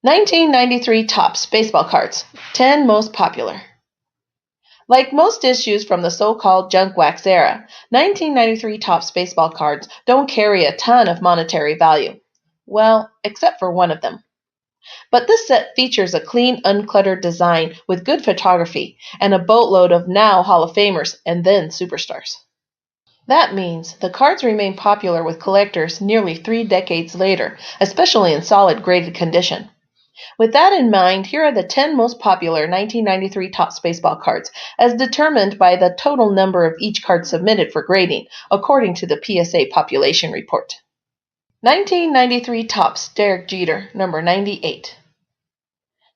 1993 Topps Baseball Cards, 10 Most Popular. Like most issues from the so-called junk wax era, 1993 Topps baseball cards don't carry a ton of monetary value. Well, except for one of them. But this set features a clean, uncluttered design with good photography and a boatload of now Hall of Famers and then superstars. That means the cards remain popular with collectors nearly 3 decades later, especially in solid graded condition. With that in mind, here are the 10 most popular 1993 Topps baseball cards, as determined by the total number of each card submitted for grading, according to the PSA Population Report. 1993 Topps Derek Jeter, number 98.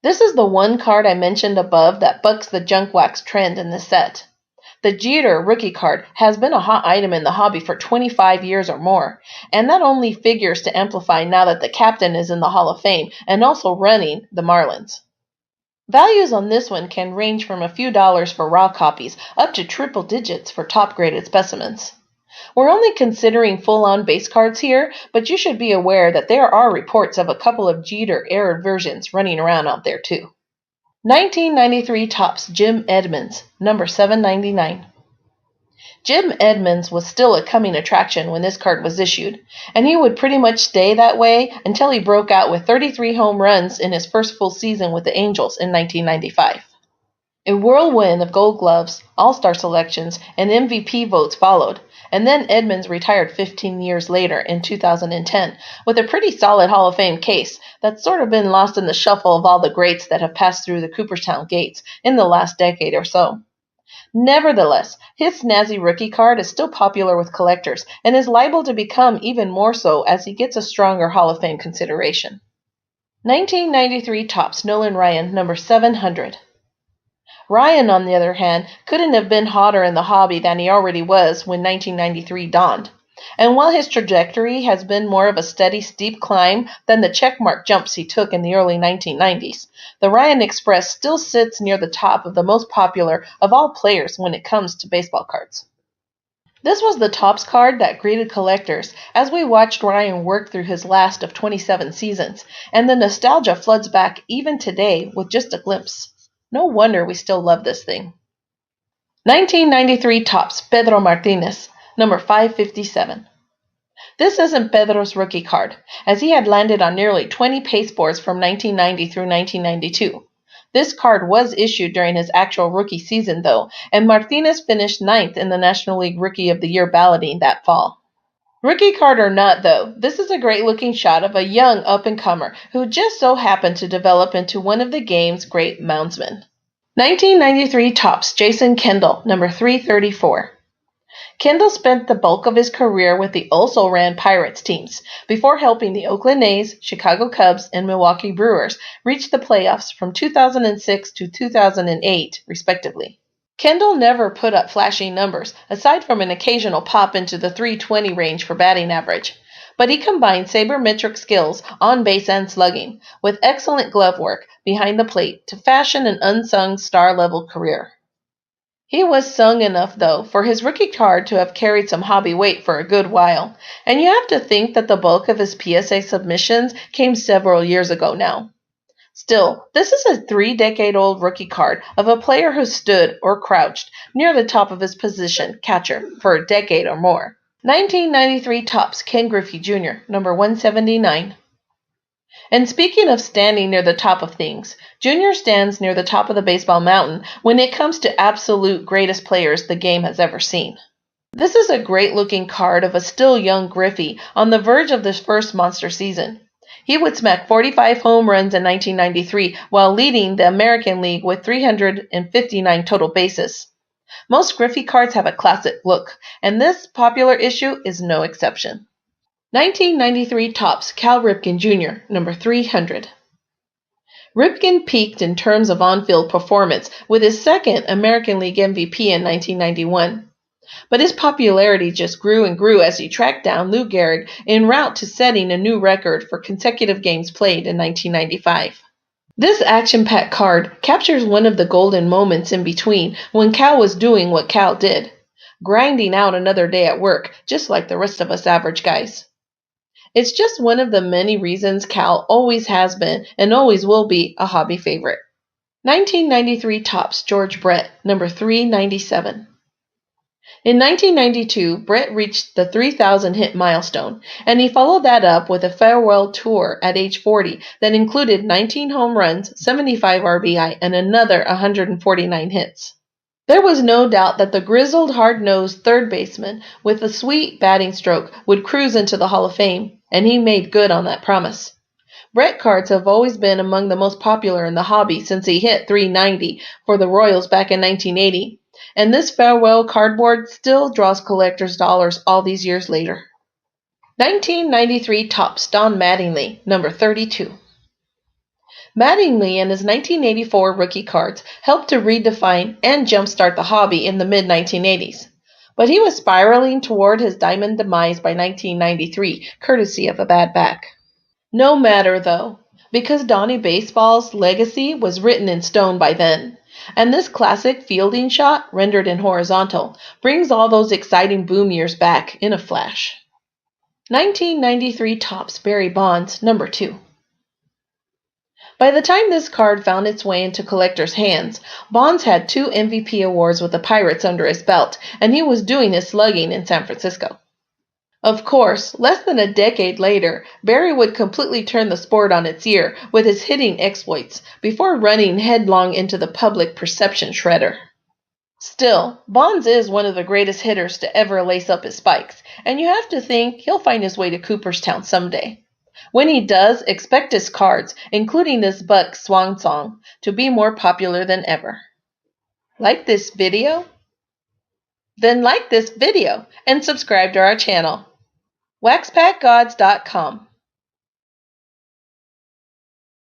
This is the one card I mentioned above that bucks the junk wax trend in this set. The Jeter rookie card has been a hot item in the hobby for 25 years or more, and that only figures to amplify now that the captain is in the Hall of Fame and also running the Marlins. Values on this one can range from a few dollars for raw copies up to triple digits for top-graded specimens. We're only considering full-on base cards here, but you should be aware that there are reports of a couple of Jeter-era versions running around out there too. 1993 Topps Jim Edmonds, number 799. Jim Edmonds was still a coming attraction when this card was issued, and he would pretty much stay that way until he broke out with 33 home runs in his first full season with the Angels in 1995. A whirlwind of Gold Gloves, All-Star selections, and MVP votes followed, and then Edmonds retired 15 years later in 2010 with a pretty solid Hall of Fame case that's sort of been lost in the shuffle of all the greats that have passed through the Cooperstown gates in the last decade or so. Nevertheless, his snazzy rookie card is still popular with collectors and is liable to become even more so as he gets a stronger Hall of Fame consideration. 1993 Topps Nolan Ryan, number 700. Ryan, on the other hand, couldn't have been hotter in the hobby than he already was when 1993 dawned. And while his trajectory has been more of a steady, steep climb than the checkmark jumps he took in the early 1990s, the Ryan Express still sits near the top of the most popular of all players when it comes to baseball cards. This was the Topps card that greeted collectors as we watched Ryan work through his last of 27 seasons, and the nostalgia floods back even today with just a glimpse. No wonder we still love this thing. 1993 Topps Pedro Martinez, number 557. This isn't Pedro's rookie card, as he had landed on nearly 20 pasteboards from 1990 through 1992. This card was issued during his actual rookie season, though, and Martinez finished 9th in the National League Rookie of the Year balloting that fall. Rookie card or not, though, this is a great-looking shot of a young up-and-comer who just so happened to develop into one of the game's great moundsmen. 1993 Topps Jason Kendall, number 334. Kendall spent the bulk of his career with the also-ran Pirates teams, before helping the Oakland A's, Chicago Cubs, and Milwaukee Brewers reach the playoffs from 2006 to 2008, respectively. Kendall never put up flashy numbers, aside from an occasional pop into the 320 range for batting average. But he combined sabermetric skills on base and slugging, with excellent glove work behind the plate to fashion an unsung star-level career. He was sung enough, though, for his rookie card to have carried some hobby weight for a good while, and you have to think that the bulk of his PSA submissions came several years ago now. Still, this is a 3-decade-old rookie card of a player who stood or crouched near the top of his position, catcher, for a decade or more. 1993 Topps Ken Griffey Jr., number 179. And speaking of standing near the top of things, Jr. stands near the top of the baseball mountain when it comes to absolute greatest players the game has ever seen. This is a great-looking card of a still young Griffey on the verge of this first monster season. He would smack 45 home runs in 1993 while leading the American League with 359 total bases. Most Griffey cards have a classic look, and this popular issue is no exception. 1993 Topps Cal Ripken Jr., number 300. Ripken peaked in terms of on-field performance with his second American League MVP in 1991. But his popularity just grew and grew as he tracked down Lou Gehrig en route to setting a new record for consecutive games played in 1995. This action-packed card captures one of the golden moments in between when Cal was doing what Cal did, grinding out another day at work, just like the rest of us average guys. It's just one of the many reasons Cal always has been and always will be a hobby favorite. 1993 Topps George Brett, number 397. In 1992, Brett reached the 3,000 hit milestone, and he followed that up with a farewell tour at age 40 that included 19 home runs, 75 RBI, and another 149 hits. There was no doubt that the grizzled, hard-nosed third baseman with a sweet batting stroke would cruise into the Hall of Fame, and he made good on that promise. Brett cards have always been among the most popular in the hobby since he hit 390 for the Royals back in 1980, and this farewell cardboard still draws collectors' dollars all these years later. 1993 Topps Don Mattingly, number 32. Mattingly and his 1984 rookie cards helped to redefine and jumpstart the hobby in the mid-1980s. But he was spiraling toward his diamond demise by 1993, courtesy of a bad back. No matter, though, because Donnie Baseball's legacy was written in stone by then, and this classic fielding shot, rendered in horizontal, brings all those exciting boom years back in a flash. 1993 Topps Barry Bonds, number 2. By the time this card found its way into collectors' hands, Bonds had 2 MVP awards with the Pirates under his belt, and he was doing his slugging in San Francisco. Of course, less than a decade later, Barry would completely turn the sport on its ear with his hitting exploits before running headlong into the public perception shredder. Still, Bonds is one of the greatest hitters to ever lace up his spikes, and you have to think he'll find his way to Cooperstown someday. When he does, expect his cards, including this Buck swan song, to be more popular than ever. Like this video? Then like this video and subscribe to our channel. WaxPackGods.com